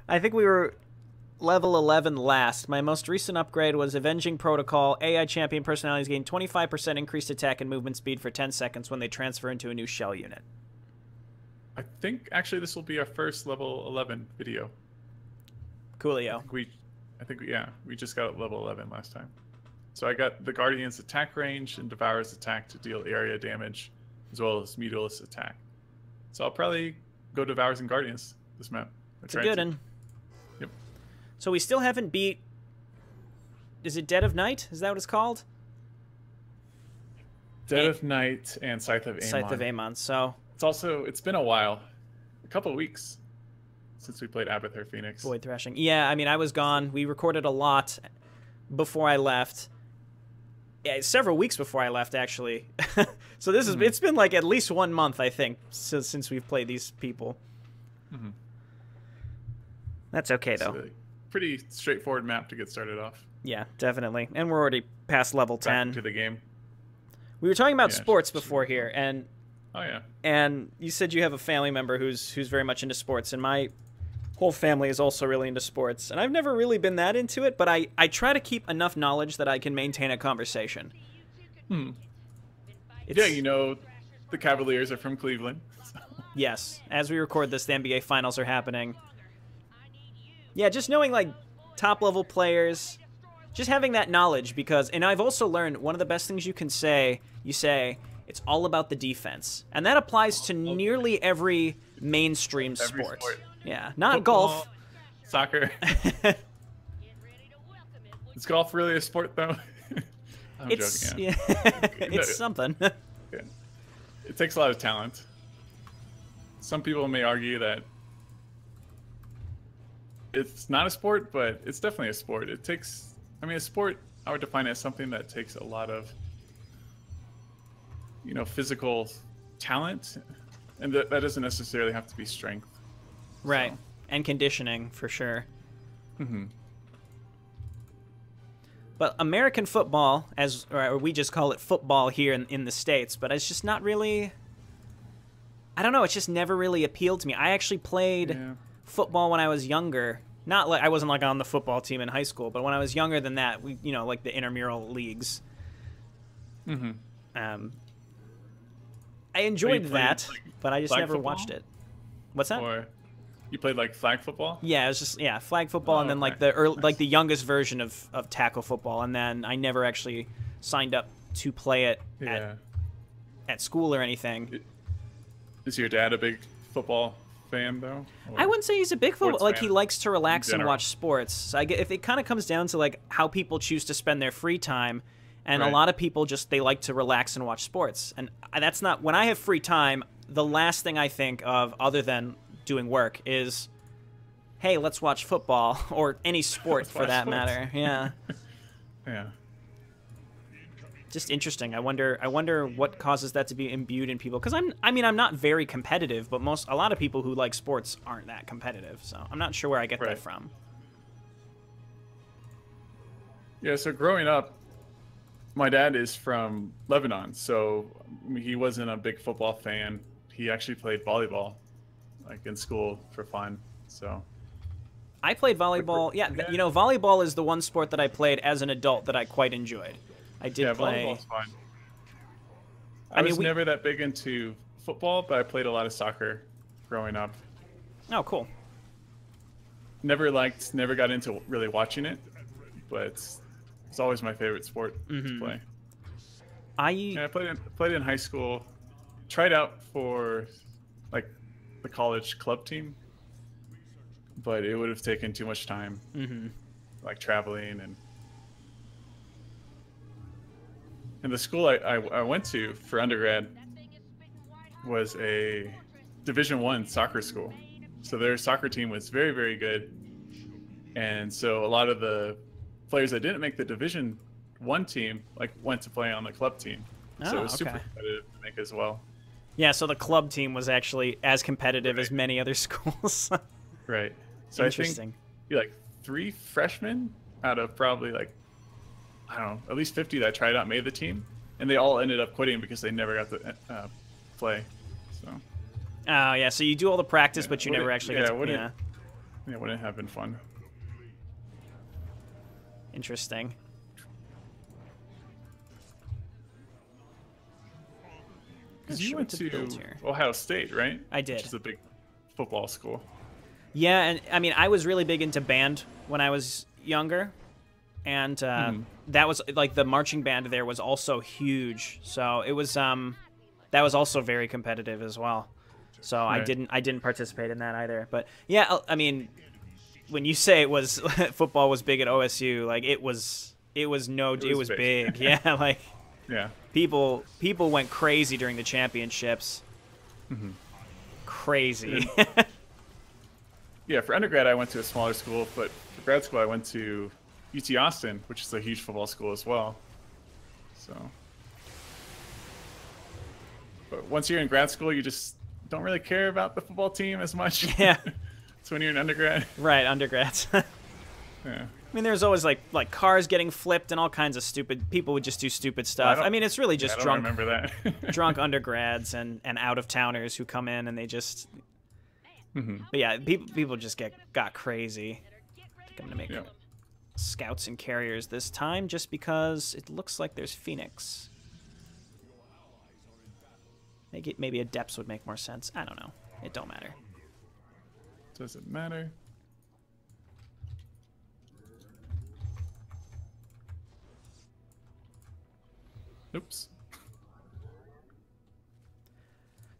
I think we were level 11 last. My most recent upgrade was Avenging Protocol. AI champion personalities gain 25% increased attack and movement speed for 10 seconds when they transfer into a new shell unit. I think actually this will be our first level 11 video. Coolio. We just got level 11 last time. So I got the Guardian's attack range and Devourer's attack to deal area damage, as well as Mutalist's attack. So I'll probably go Devourers and Guardians this map. It's a good one. Yep. So we still haven't beat... Is it Dead of Night? Is that what it's called? Dead of Night and Scythe of Amon. Scythe of Amon, so... It's been a while. A couple of weeks since we played Abathur Fenix. Void Thrashing. Yeah, I mean, I was gone. We recorded a lot before I left. Yeah, several weeks before I left, actually. So this is it's been like at least 1 month, I think, since we've played these people. That's okay, though. It's a pretty straightforward map to get started off. Yeah, definitely. And we're already past level 10. Back to the game. We were talking about sports before here, and... Oh, yeah. And you said you have a family member who's very much into sports, and my whole family is also really into sports. And I've never really been that into it, but I try to keep enough knowledge that I can maintain a conversation. Yeah, you know, the Cavaliers are from Cleveland. So. Yes. As we record this, the NBA Finals are happening. Yeah, just knowing, like, top-level players, just having that knowledge, because... And I've also learned one of the best things you can say, it's all about the defense. And that applies to nearly every mainstream sport. Yeah, not Football, golf. Soccer. Is golf really a sport, though? I'm joking. Yeah. It's something. Yeah. It takes a lot of talent. Some people may argue that it's not a sport, but it's definitely a sport. It takes... I mean, a sport, I would define it as something that takes a lot of... physical talent, and that doesn't necessarily have to be strength. Right, so. And conditioning, for sure. But American football, or we just call it football here in the States, but it's just not really... I don't know, it's just never really appealed to me. I actually played football when I was younger. Not like I wasn't like on the football team in high school, but when I was younger than that, we like the intramural leagues. I enjoyed that, but I just never watched it. What's that? Or you played like flag football? Yeah, it was just flag football, and then like the youngest version of tackle football, and then I never actually signed up to play it at school or anything. Is your dad a big football fan though? I wouldn't say he's a big football. Like he likes to relax and watch sports. So if it kind of comes down to like how people choose to spend their free time. And a lot of people they like to relax and watch sports. And that's not... When I have free time, the last thing I think of, other than doing work, is, hey, let's watch football, or any sport for that matter. Yeah. Yeah. Just interesting. I wonder what causes that to be imbued in people. Because I'm not very competitive, but a lot of people who like sports aren't that competitive. So I'm not sure where I get that from. Yeah, so growing up, my dad is from Lebanon, so he wasn't a big football fan. He actually played volleyball, like in school for fun. So I played volleyball. Yeah, volleyball is the one sport that I played as an adult that I quite enjoyed. I did play. Volleyball's fun. I was never that big into football, but I played a lot of soccer growing up. Oh, cool. Never got into really watching it, but it's always my favorite sport to play. I played in high school, tried out for like the college club team, but it would have taken too much time, like traveling and the school I went to for undergrad was a Division I soccer school, so their soccer team was very, very good, and so a lot of the players that didn't make the Division I team went to play on the club team. So it was super competitive to make as well. Yeah, so the club team was actually as competitive as many other schools. Right. So interesting. I think 3 freshmen out of probably I don't know, at least 50 that tried out made the team, and they all ended up quitting because they never got to play. So. Oh yeah, so you do all the practice, but you never actually get to. it wouldn't have been fun. Interesting. Because you went to Ohio State, right? I did. Which is a big football school. Yeah, and I mean, I was really big into band when I was younger, and that was like the marching band there was also huge. So it was that was also very competitive as well. So right. I didn't participate in that either. But yeah, I mean, when you say it was football was big at OSU, like it was big. Yeah, like yeah. People went crazy during the championships. Crazy. Yeah, for undergrad I went to a smaller school, but for grad school I went to UT Austin, which is a huge football school as well. So, but once you're in grad school, you just don't really care about the football team as much. Yeah. So when you're an undergrad. Right, undergrads. Yeah. I mean, there's always like cars getting flipped and all kinds of stupid. People would just do stupid stuff. I mean, it's really just drunk. I don't remember that. Drunk undergrads and out of towners who come in and they just. But yeah, people just got crazy. I think I'm gonna make scouts and carriers this time, just because it looks like there's Fenix. Maybe adepts would make more sense. I don't know. It don't matter. Doesn't matter. Oops.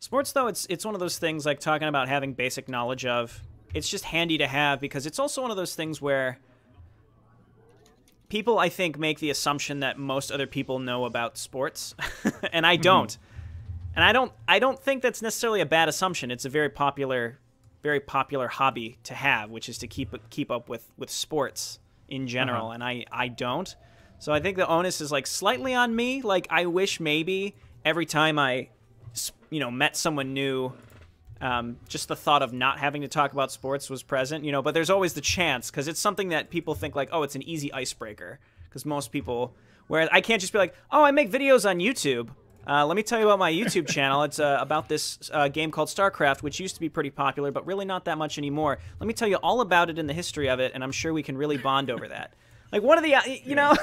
Sports, though, it's one of those things, like talking about having basic knowledge of, it's just handy to have, because it's also one of those things where people, I think, make the assumption that most other people know about sports, and I don't. And I don't think that's necessarily a bad assumption. It's a very popular hobby to have, which is to keep up with sports in general, and I don't. So I think the onus is like slightly on me. Like, I wish maybe every time I met someone new, just the thought of not having to talk about sports was present, but there's always the chance, because it's something that people think like, oh, it's an easy icebreaker, because most people, whereas I can't just be like, oh, I make videos on YouTube. Let me tell you about my YouTube channel. It's about this game called StarCraft, which used to be pretty popular, but really not that much anymore. Let me tell you all about it and the history of it, and I'm sure we can really bond over that. Like, one of the,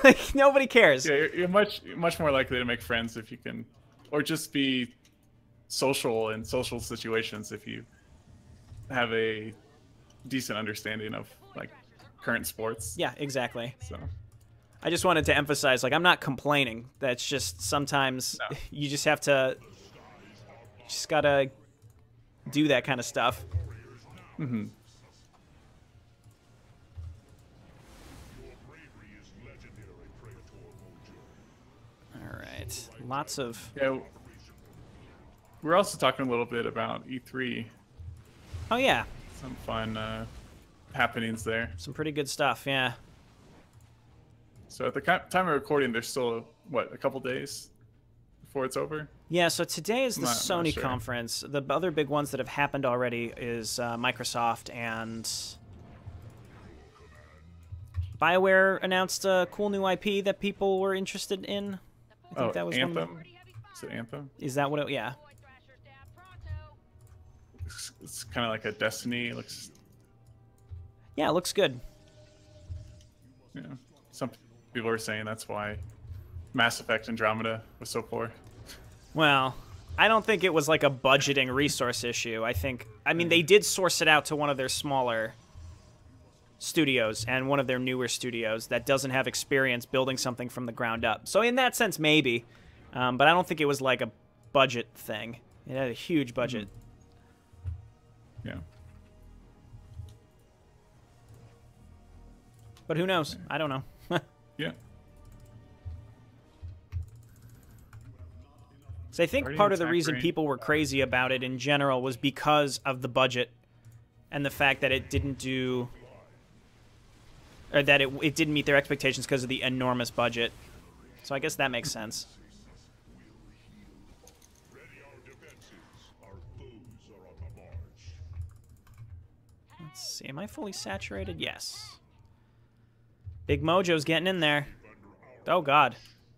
like, nobody cares. Yeah, you're much more likely to make friends if you can, or just be social in social situations if you have a decent understanding of like current sports. Yeah, exactly. So I just wanted to emphasize, like, I'm not complaining. That's just sometimes you just have to, gotta do that kind of stuff. All right, lots of. Yeah, we're also talking a little bit about E3. Oh yeah. Some fun happenings there. Some pretty good stuff, yeah. So at the time of recording, there's still, a couple days before it's over? Yeah, so today is the Sony conference. The other big ones that have happened already is Microsoft, and BioWare announced a cool new IP that people were interested in. I think that was Anthem? Is it Anthem? Is that what it... Yeah. It's kind of like a Destiny. It looks... Yeah, it looks good. Yeah. Some people are saying that's why Mass Effect Andromeda was so poor. Well, I don't think it was like a budgeting resource issue. I mean, they did source it out to one of their smaller studios and one of their newer studios that doesn't have experience building something from the ground up. So in that sense, maybe. But I don't think it was like a budget thing. It had a huge budget. Yeah. But who knows? I don't know. Yeah. So I think part of the reason people were crazy about it in general was because of the budget and the fact that it didn't do, or that it didn't meet their expectations because of the enormous budget. So I guess that makes sense. Let's see. Am I fully saturated? Yes. Big Mojo's getting in there. Oh, God.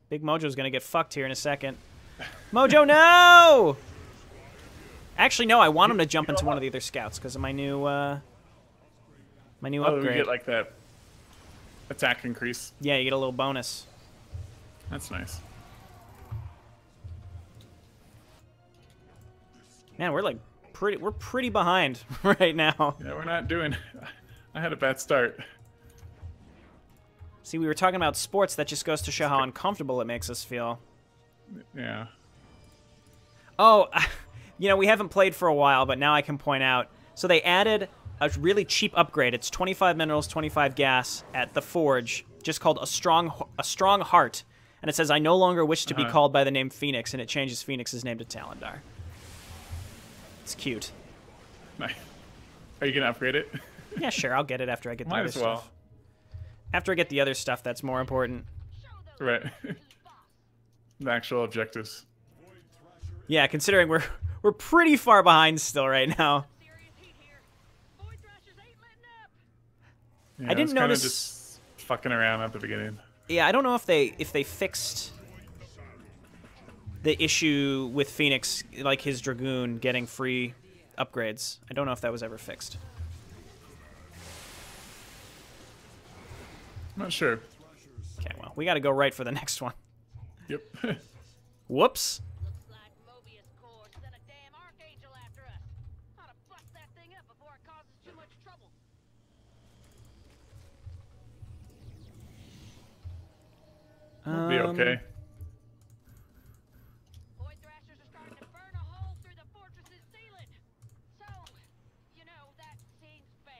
Big Mojo's going to get fucked here in a second. Mojo, no! Actually, no. I want him to jump into one of the other scouts because of my new... My new Oh, upgrade. we get like that attack increase. Yeah, you get a little bonus. That's nice. Man, we're pretty behind right now. Yeah, we're not doing. I had a bad start. See, we were talking about sports. That just goes to show how uncomfortable it makes us feel. Yeah. Oh, you know, we haven't played for a while, but now I can point out. So they added a really cheap upgrade. It's 25 minerals, 25 gas at the Forge, just called a strong heart. And it says, I no longer wish to be called by the name Fenix, and it changes Phoenix's name to Talendar. It's cute. Nice. Are you going to upgrade it? Yeah, sure. I'll get it after I get the other stuff. After I get the other stuff that's more important. Right. The actual objectives. Yeah, considering we're pretty far behind still right now. Yeah, I didn't notice just fucking around at the beginning. Yeah, I don't know if they fixed the issue with Fenix, like his Dragoon getting free upgrades. I don't know if that was ever fixed. I'm not sure. Okay, well, we got to go right for the next one. Yep. Whoops. We'll be okay.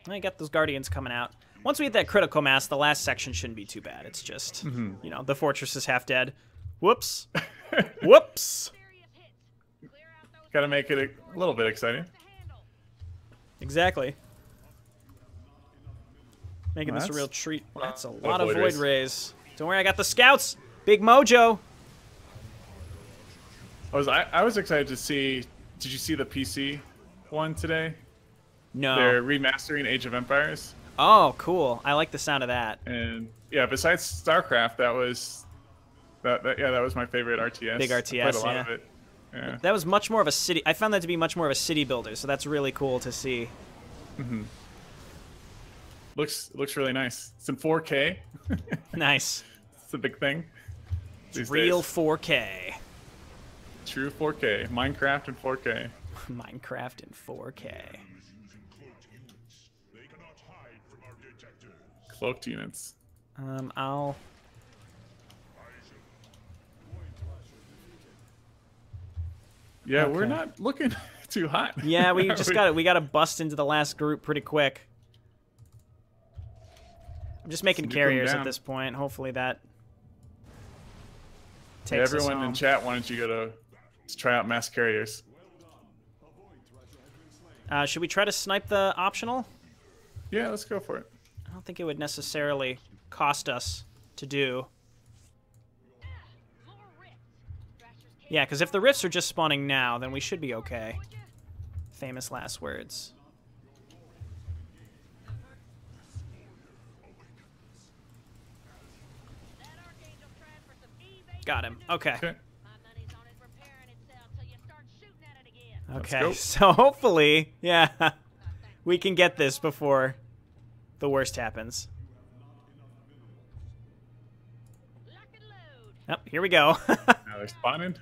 I got those Guardians coming out. Once we get that critical mass, the last section shouldn't be too bad. It's just, you know, the fortress is half dead. Whoops. Whoops. Gotta make it a little bit exciting. Exactly. Making this a real treat. That's a lot of Void Void Rays. Don't worry, I got the scouts. Big mojo. I was excited to see. Did you see the PC one today? No. They're remastering Age of Empires. Oh, cool. I like the sound of that. And yeah, besides StarCraft, that was my favorite RTS. Big RTS, I played a lot of it. Yeah. That was much more of a city. I found that to be much more of a city builder, so that's really cool to see. Looks really nice. It's in 4K. Nice. It's a big thing. It's real days. 4K. True 4K. Minecraft in 4K. Minecraft in 4K. Cloaked units. I'll... Yeah, we're not looking too hot. Yeah, we just we got to bust into the last group pretty quick. I'm just making carriers at this point. Hopefully that takes us everyone home. in chat wanted you to try out mass carriers. Should we try to snipe the optional? Yeah, let's go for it. I don't think it would necessarily cost us to do. Yeah, because if the rifts are just spawning now, then we should be okay. Famous last words. Got him. Okay. Okay, so hopefully, yeah, we can get this before the worst happens. Oh, here we go. Now they're spawning.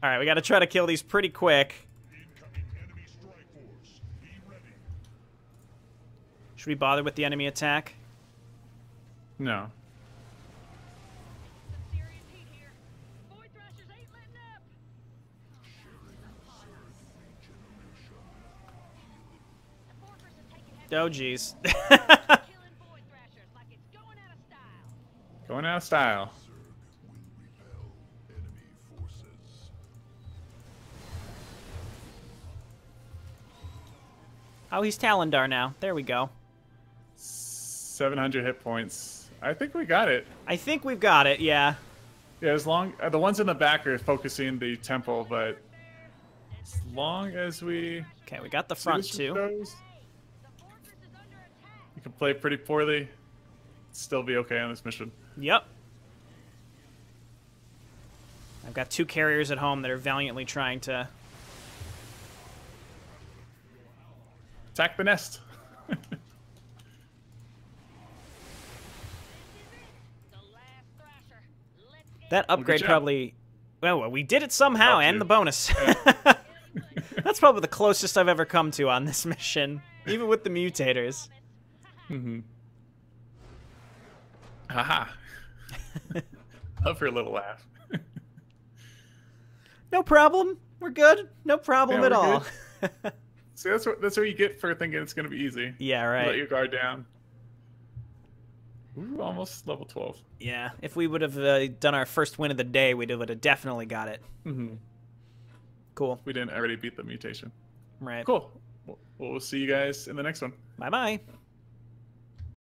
All right, we got to try to kill these pretty quick. Should we bother with the enemy attack? No. Oh, jeez. Going out of style. Oh, he's Talendar now. There we go. 700 hit points. I think we got it. I think we've got it, yeah. Yeah, as long... the ones in the back are focusing the temple, but... as long as we... Okay, we got the front, too. You can play pretty poorly, still be okay on this mission. Yep. I've got 2 carriers at home that are valiantly trying to... attack the nest. That upgrade probably... Well, we did it somehow, and the bonus. Yeah. That's probably the closest I've ever come to on this mission, even with the mutators. Mm-hmm. Haha. Love her little laugh. No problem. We're good. No problem at all. See, that's what you get for thinking it's going to be easy. Yeah, right. Let your guard down. Ooh, almost level 12. Yeah, if we would have done our first win of the day, we would have definitely got it. Mm-hmm. Cool. We didn't already beat the mutation. Right. Cool. We'll see you guys in the next one. Bye-bye.